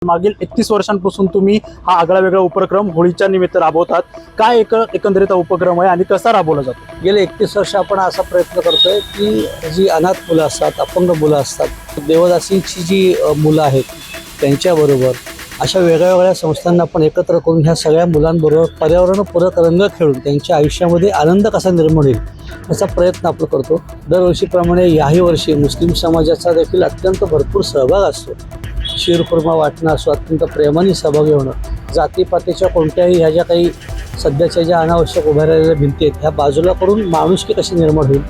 मागील 31 वर्षांपासून तुम्ही हा आगळा वेगळा उपक्रम होळीच्या निमित्त राबवतात. काय एकंदरीत उपक्रम आहे आणि कसा राबवला जातो? गेले 31 वर्ष आपण असा प्रयत्न करतोय की जी अनाथ मुलं असतात, अपंग मुलं असतात, देवदासींची जी मुलं आहेत त्यांच्याबरोबर अशा वेगळ्या वेगळ्या संस्थांना आपण एकत्र करून ह्या सगळ्या मुलांबरोबर पर्यावरणपूरक रंग खेळून त्यांच्या आयुष्यामध्ये आनंद कसा निर्माण होईल याचा प्रयत्न आपण करतो. दरवर्षीप्रमाणे याही वर्षी मुस्लिम समाजाचा देखील अत्यंत भरपूर सहभाग असतो. शिरखुर्मा वाटणं असो, अत्यंत प्रेमाने सहभागी होणं, जातीपातीच्या कोणत्याही ह्या ज्या काही सध्याच्या ज्या अनावश्यक उभ्या राहिलेल्या भिंती आहेत ह्या बाजूला करून माणुसकी कशी निर्माण होईल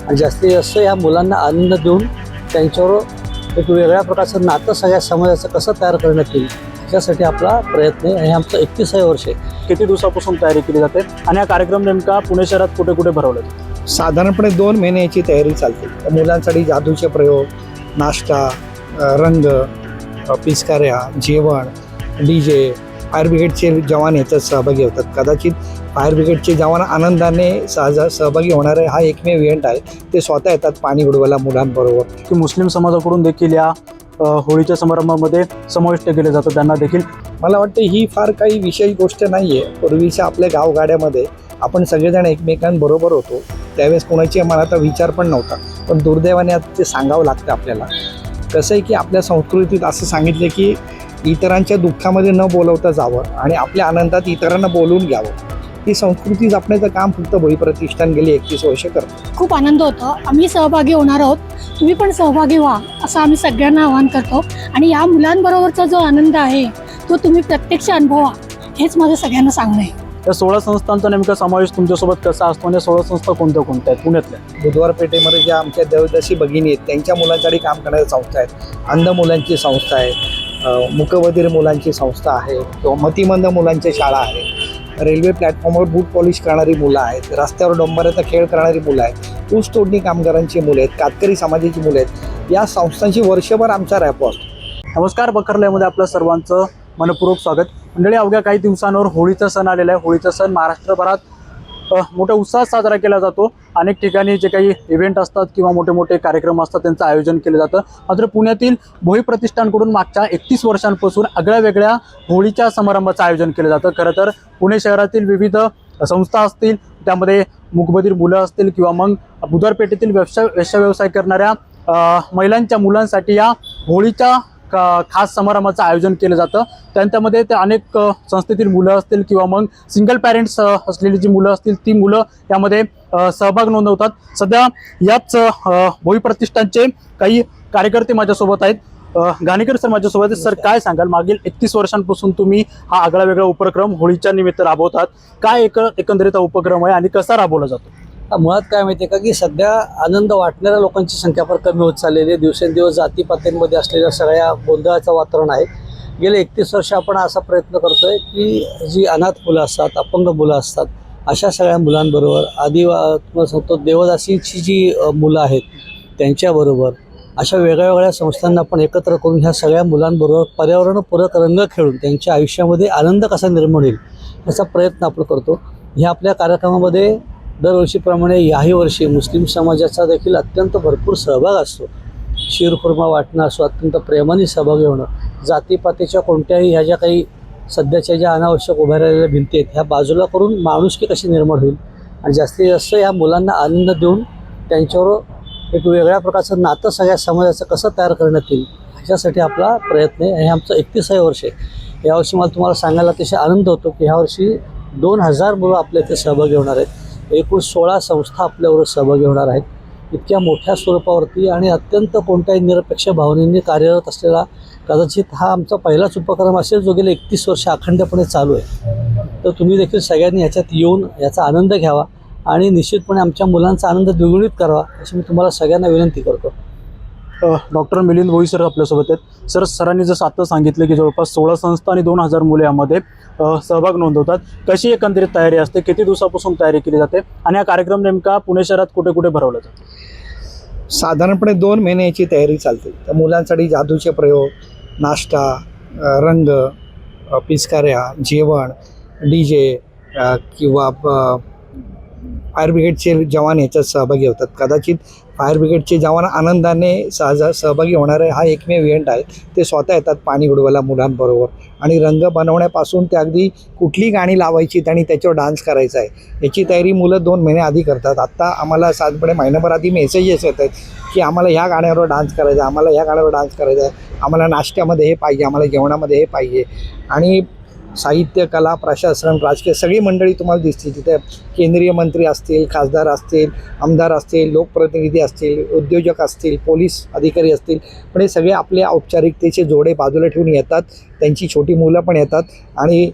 आणि जास्तीत जास्त ह्या मुलांना आनंद देऊन त्यांच्यावर एक वेगळ्या प्रकारचं नातं सगळ्या समाजाचं कसं तयार करण्यात येईल यासाठी आपला प्रयत्न आहे. हे आमचं 31 वर्ष आहे. किती दिवसापासून तयारी केली जाते आणि हा कार्यक्रम नेमका पुणे शहरात कुठे कुठे भरवला जातो? साधारणपणे 2 महिने याची तयारी चालते. तर मुलांसाठी जादूचे प्रयोग, नाश्ता, रंग, पिचकाऱ्या, जेवण, DJ, फायर ब्रिगेडचे जवान याच्यात सहभागी होतात. कदाचित फायर ब्रिगेडचे जवान आनंदाने सहभागी होणारे हा एकमेव इव्हेंट आहे. ते स्वतः येतात पाणी उडवायला मुलांबरोबर. की मुस्लिम समाजाकडून देखील या होळीच्या समारंभामध्ये समाविष्ट केले जातं. त्यांना देखील मला वाटतं ही फार काही विशेष गोष्ट नाही आहे. पूर्वीच्या आपल्या गावगाड्यामध्ये आपण सगळेजण एकमेकांबरोबर होतो. त्यावेळेस कोणाच्या मनात विचार पण नव्हता. पण दुर्दैवाने आता ते सांगावं लागतं आपल्याला. कसं आहे की आपल्या संस्कृतीत असं सांगितलं की इतरांच्या दुःखामध्ये न बोलवता जावं आणि आपल्या आनंदात इतरांना बोलवून घ्यावं. ही संस्कृती जपण्याचं काम फक्त भोई प्रतिष्ठान गेली 31 वर्ष करतो. खूप आनंद होतो. आम्ही सहभागी होणार आहोत, तुम्ही पण सहभागी व्हा असं आम्ही सगळ्यांना आवाहन करतो. आणि या मुलांबरोबरचा जो आनंद आहे तो तुम्ही प्रत्यक्ष अनुभवा हेच माझं सगळ्यांना सांगणं आहे. या 16 संस्थांचा नेमका समावेश तुमच्यासोबत कसा असतो आणि 16 संस्था कोणत्या कोणत्या आहेत पुण्यातल्या? बुधवार पेठेमध्ये ज्या आमच्या देवदासी भगिनी आहेत त्यांच्या मुलांसाठी काम करणाऱ्या संस्था आहेत. अंध मुलांची संस्था आहे, मूकबधिर मुलांची संस्था आहे, किंवा मतिमंद मुलांच्या शाळा आहे, रेल्वे प्लॅटफॉर्मवर बूट पॉलिश करणारी मुलं आहेत, रस्त्यावर डोंबराचा खेळ करणारी मुलं आहेत, ऊस तोडणी कामगारांची मुलं आहेत, कातकरी समाजाची मुलं आहेत. या संस्थांची वर्षभर आमचा रॅपो असतो. नमस्कार, बखरल्यामध्ये आपलं सर्वांचं मनपूर्वक स्वागत. मंडळी, अवघ्या काही दिवसांवर होळीचा सण आलेला आहे. होळीचा सण महाराष्ट्रभरात मोठ्या उत्साहात साजरा केला जातो. अनेक ठिकाणी जे काही इव्हेंट असतात किंवा मोठे मोठे कार्यक्रम असतात त्यांचं आयोजन केलं जातं. मात्र पुण्यातील भोई प्रतिष्ठानकडून मागच्या 31 वर्षांपासून आगळ्या वेगळ्या होळीच्या समारंभाचं आयोजन केलं जातं. खरं तर पुणे शहरातील विविध संस्था असतील, त्यामध्ये मूकबधिर मुलं असतील किंवा मग बुधवार पेठेतील व्यवसाय करणाऱ्या महिलांच्या मुलांसाठी या होळीच्या खास समारंभाचं आयोजन केलं जातं. त्यांच्यामध्ये ते अनेक संस्थेतील मुलं असतील किंवा मग सिंगल पॅरेंट्स असलेली जी मुलं असतील ती मुलं यामध्ये सहभाग नोंदवतात. सध्या याच भोई प्रतिष्ठानचे काही कार्यकर्ते माझ्यासोबत आहेत. घाणेकर सर माझ्यासोबत आहेत. सर, काय सांगाल, मागील 31 वर्षांपासून तुम्ही हा आगळा वेगळा उपक्रम होळीच्या निमित्त राबवतात. काय एकंदरीत उपक्रम आहे आणि कसा राबवला जातो? मुळात काय माहिती आहे का की सध्या आनंद वाटणाऱ्या लोकांची संख्या फार कमी होत चाललेली आहे. दिवसेंदिवस जातीपातींमध्ये असलेल्या सगळ्या गोंधळाचं वातावरण आहे. गेले 31 वर्ष आपण असा प्रयत्न करतोय की जी अनाथ मुलं असतात, अपंग मुलं असतात, अशा सगळ्या मुलांबरोबर सांगतो देवदासींची जी मुलं आहेत त्यांच्याबरोबर अशा वेगळ्या वेगळ्या संस्थांना आपण एकत्र करून ह्या सगळ्या मुलांबरोबर पर्यावरणपूरक रंग खेळून त्यांच्या आयुष्यामध्ये आनंद कसा निर्माण होईल याचा प्रयत्न आपण करतो. ह्या आपल्या कार्यक्रमामध्ये दरवर्षीप्रमाणे याही वर्षी मुस्लिम समाजाचा देखील अत्यंत भरपूर सहभाग असतो. शिरखुर्मा वाटणं असो, अत्यंत प्रेमाने सहभागी होणं, जातीपातीच्या कोणत्याही ह्या ज्या काही सध्याच्या ज्या अनावश्यक उभ्या राहिलेल्या भिंती आहेत ह्या बाजूला करून माणुसकी कशी निर्माण होईल आणि जास्तीत जास्त या मुलांना आनंद देऊन त्यांच्यावर एक वेगळ्या प्रकारचं नातं सगळ्या समाजाचं कसं तयार करण्यात येईल ह्याच्यासाठी आपला प्रयत्न आहे. हे आमचं 31 वर्ष आहे. यावर्षी मला तुम्हाला सांगायला अतिशय आनंद होतो की ह्यावर्षी 2000 मुलं आपल्या इथे सहभागी होणार आहेत. एकूण 16 संस्था आपल्याबरोबर सहभागी होणार आहेत. इतक्या मोठ्या स्वरूपावरती आणि अत्यंत कोणत्याही निरपेक्ष भावनेने कार्यरत असलेला कदाचित हा आमचा पहिलाच उपक्रम असेल जो गेले 31 वर्ष अखंडपणे चालू आहे. तर तुम्ही देखील सगळ्यांनी ह्याच्यात येऊन याचा आनंद घ्यावा आणि निश्चितपणे आमच्या मुलांचा आनंद द्विगुणित करावा अशी मी तुम्हाला सगळ्यांना विनंती करतो. डॉक्टर मिलिंद भोई सर आपल्यासोबत आहेत. सरांनी जसं आता सांगितलं की जवळपास 16 संस्था आणि 2000 मुले यामध्ये सहभाग नोंदवतात. कशी एकंदरीत तयारी असते, किती दिवसापासून तयारी केली जाते आणि हा कार्यक्रम नेमका पुणे शहरात कुठे कुठे भरवला जातो? साधारणपणे 2 महिने याची तयारी चालते. तर मुलांसाठी जादूचे प्रयोग, नाश्ता, रंग, पिचकाऱ्या, जेवण, DJ, किंवा फायर ब्रिगेडचे जवान याच्यात सहभागी होतात. कदाचित फायर ब्रिगेडचे जवान आनंदाने सहभागी होणारे हा एकमेव इव्हेंट आहे. ते स्वतः येतात पाणी उडवायला मुलांबरोबर आणि रंग बनवण्यापासून ते अगदी कुठली गाणी लावायची आणि त्याच्यावर डान्स करायचा आहे याची तयारी मुलं 2 महिने आधी करतात. आत्ता आम्हाला साधारणपणे महिनाभर आधी मेसेजेस येत आहेत की आम्हाला ह्या गाण्यावर डान्स करायचा आहे, आम्हाला ह्या गाण्यावर डान्स करायचा आहे, आम्हाला नाश्त्यामध्ये हे पाहिजे, आम्हाला जेवणामध्ये हे पाहिजे. आणि साहित्य, कला, प्रशासन, राजकीय सगळी मंडळी तुम्हाला दिसतील तिथे. केंद्रीय मंत्री असतील, खासदार असतील, आमदार असतील, लोकप्रतिनिधी असतील, उद्योजक असतील, पोलीस अधिकारी असतील, पण हे सगळे आपले औपचारिकतेचे जोडे बाजूला ठेवून येतात. त्यांची छोटी मुलं पण येतात आणि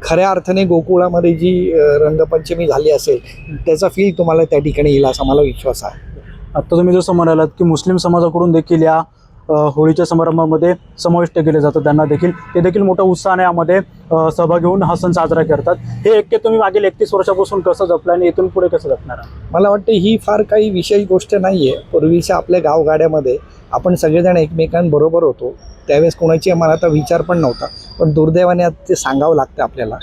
खऱ्या अर्थाने गोकुळामध्ये जी रंगपंचमी झाली असेल त्याचा फील तुम्हाला त्या ठिकाणी येईल असा मला विश्वास आहे. आत्ता तुम्ही जसं म्हणालात की मुस्लिम समाजाकडून देखील या होळीच्या समारंभामध्ये समाविष्ट केले जातं, त्यांना देखील ते देखील मोठ्या उत्साहाने यामध्ये सहभागी होऊन हा सण साजरा करतात. हे ऐक्य तुम्ही मागील 31 वर्षापासून कसं जपलं आणि इथून पुढे कसं जपणार? मला वाटतं ही फार काही विशेष गोष्ट नाही आहे. पूर्वीच्या आपल्या गावगाड्यामध्ये आपण सगळेजण एकमेकांबरोबर होतो, त्यावेळेस कोणाची मनात विचार पण नव्हता. पण दुर्दैवाने आता ते सांगावं लागतं आपल्याला.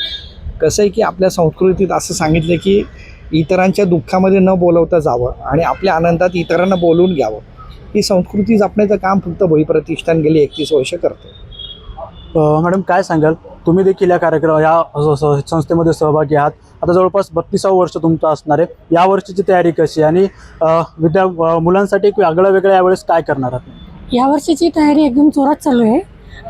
कसं आहे की आपल्या संस्कृतीत असं सांगितलं की इतरांच्या दुःखामध्ये न बोलवता जावं आणि आपल्या आनंदात इतरांना बोलवून घ्यावं. ही संस्कृती जपण्याचं काम फक्त भोई प्रतिष्ठान गेली 31 वर्ष करते. मॅडम काय सांगाल, तुम्ही देखील या संस्थेमध्ये सहभागी आहात. आता जवळपास 32वं वर्ष तुमचं असणार आहे. या वर्षीची तयारी कशी आणि मुलांसाठी एक वेगळं यावेळेस काय करणार आहात? यावर्षीची तयारी एकदम जोरात चालू आहे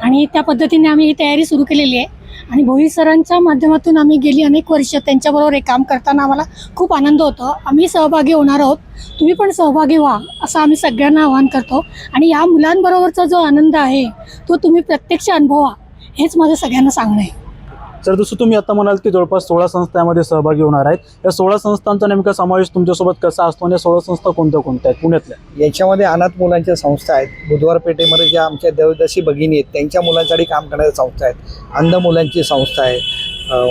आणि त्या पद्धतीने आम्ही ही तयारी सुरू केलेली आहे. आणि भोई सरांच्या माध्यमातून आम्ही गेली अनेक वर्ष त्यांच्याबरोबर हे काम करताना आम्हाला खूप आनंद होतो. आम्ही सहभागी होणार आहोत, तुम्ही पण सहभागी व्हा असं आम्ही सगळ्यांना आवाहन करतो. आणि या मुलांबरोबरचा जो आनंद आहे तो तुम्ही प्रत्यक्ष अनुभवा, हेच माझं सगळ्यांना सांगणं आहे. सर, जसं तुम्ही आता म्हणाल की जवळपास 16 संस्थांमध्ये सहभागी होणार आहेत. या 16 संस्थांचा नेमका समावेश तुमच्यासोबत कसा असतो आणि या 16 संस्था कोणत्या आहेत पुण्यातल्या? याच्यामध्ये अनाथ मुलांच्या संस्था आहेत, बुधवार पेठेमध्ये ज्या आमच्या देवदासी भगिनी आहेत त्यांच्या मुलांसाठी काम करणाऱ्या संस्था आहेत, अंध मुलांची संस्था आहे,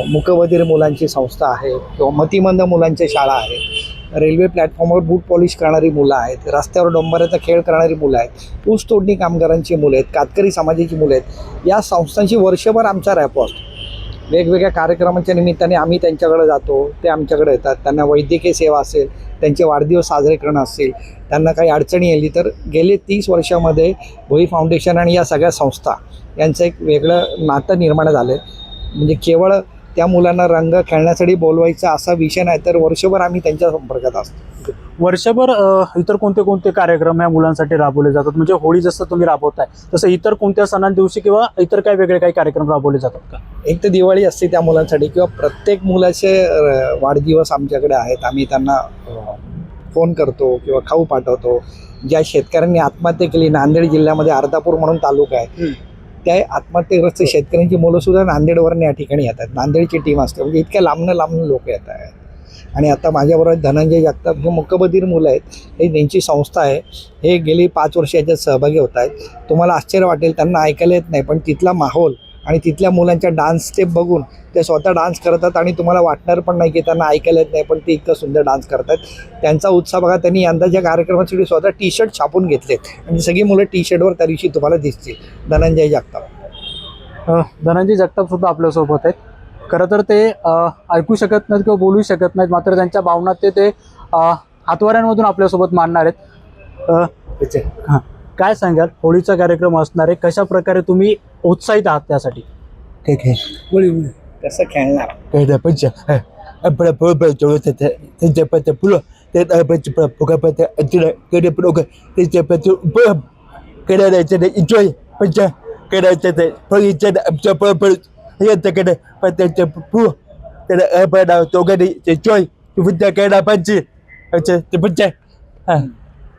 मूकबधिर मुलांची संस्था आहे किंवा मतिमंद मुलांच्या शाळा आहेत, रेल्वे प्लॅटफॉर्मवर बूट पॉलिश करणारी मुलं आहेत, रस्त्यावर डोंबऱ्याचा खेळ करणारी मुलं आहेत, ऊस तोडणी कामगारांची मुलं आहेत, कातकरी समाजाची मुलं आहेत. या संस्थांची वर्षभर आमचा रॅपो असतो. वेगवेगळ्या कार्यक्रमांच्या निमित्ताने आम्ही त्यांच्याकडे जातो, ते आमच्याकडे येतात. त्यांना वैद्यकीय सेवा असेल, त्यांचे वाढदिवस साजरे करणं असेल, त्यांना काही अडचणी आली तर गेले 30 वर्षामध्ये भोई फाउंडेशन आणि या सगळ्या संस्था यांचं एक वेगळं नातं निर्माण झालं आहे. म्हणजे केवळ त्या मुलांना रंग खेळण्यासाठी बोलवायचा असा विषय नाही, तर वर्षभर आम्ही त्यांच्या संपर्कात असतो. वर्षभर इतर कोणते कार्यक्रम या मुलांसाठी राबवले जातात? म्हणजे होळी जसं तुम्ही राबवताय तसं इतर कोणत्या सणां दिवशी किंवा इतर काही वेगळे काही कार्यक्रम राबवले जातात का? एक तर दिवाळी असते त्या मुलांसाठी किंवा प्रत्येक मुलाचे वाढदिवस आमच्याकडे आहेत. आम्ही त्यांना फोन करतो किंवा खाऊ पाठवतो. ज्या शेतकऱ्यांनी आत्महत्या केली, नांदेड जिल्ह्यामध्ये अर्धापूर म्हणून तालुका आहे, त्या आत्महत्येग्रस्त शेतकऱ्यांची मुलंसुद्धा नांदेडवरून या ठिकाणी येतात. नांदेडची टीम असते. म्हणजे इतक्या लांबनं लोक येत आहेत. आणि आता माझ्याबरोबर धनंजय जगताप हे मूकबधिर मुलं आहेत, हे त्यांची संस्था आहे. हे गेली 5 वर्ष याच्यात सहभागी होत आहेत. तुम्हाला आश्चर्य वाटेल, त्यांना ऐकायला येत नाही, पण तिथला माहोल आणि तिथल्या मुलांच्या डान्स स्टेप बघून ते स्वतः डान्स करतात आणि तुम्हाला वाटणार पण नाही की त्यांना ऐकायला येत नाही, पण ते इतकं सुंदर डान्स करतात. त्यांचा उत्साह बघा. त्यांनी यंदाच्या कार्यक्रमासाठी स्वतः टी-शर्ट छापून घेतलेत आणि सगळी मुलं टी-शर्टवर त्या दिवशी तुम्हाला दिसतील. धनंजय जगताप सुद्धा आपल्यासोबत आहेत. खरं तर ते ऐकू शकत नाहीत किंवा बोलू शकत नाहीत, मात्र त्यांच्या भावना ते हातवाऱ्यांमधून आपल्यासोबत मांडणार आहेत. काय सांगाल, होळीचा कार्यक्रम असणार आहे, कशा प्रकारे तुम्ही उत्साहित आहात त्यासाठी? ठीक आहे. कसं खेळणार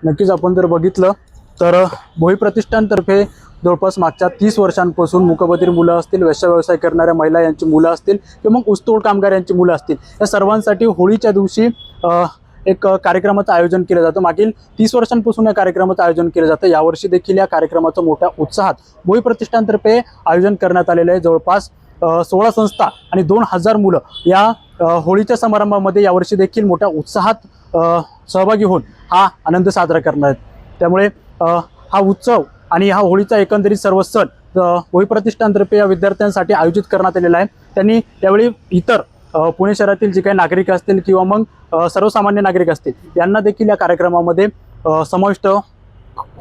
नक्कीच आपण जर बघितलं तर भोई प्रतिष्ठानतर्फे जवळपास मागच्या 30 वर्षांपासून मूकबधिर मुलं असतील, व्यवसाय करणाऱ्या महिला यांची मुलं असतील किंवा मग ऊसतोड कामगार यांची मुलं असतील, या सर्वांसाठी होळीच्या दिवशी एक कार्यक्रमाचं आयोजन केलं जातं. मागील 30 वर्षांपासून या कार्यक्रमाचं आयोजन केलं जातं. यावर्षी देखील या कार्यक्रमाचं मोठ्या उत्साहात भोई प्रतिष्ठानतर्फे आयोजन करण्यात आलेलं आहे. जवळपास 16 संस्था आणि 2000 मुलं या होळीच्या समारंभामध्ये यावर्षी देखील मोठ्या उत्साहात सहभागी होऊन हा आनंद साजरा करणार आहेत. त्यामुळे हा उत्सव आणि हा होळीचा एकंदरीत सर्व सण भोई प्रतिष्ठानतर्फे या विद्यार्थ्यांसाठी आयोजित करण्यात आलेला आहे. त्यांनी त्यावेळी इतर पुणे शहरातील जे काही नागरिक असतील किंवा मग सर्वसामान्य नागरिक असतील यांना देखील या कार्यक्रमामध्ये समाविष्ट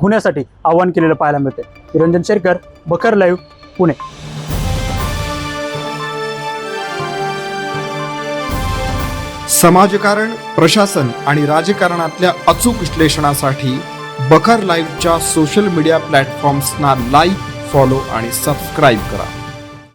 होण्यासाठी आवाहन केलेलं पाहायला मिळते. निरंजन शेरकर, बखर लाईव्ह, पुणे. समाजकारण, प्रशासन आणि राजकारणातल्या अचूक विश्लेषणासाठी बखर लाईव्हच्या सोशल मीडिया प्लॅटफॉर्म्सना लाईक, फॉलो आणि सबस्क्राईब करा.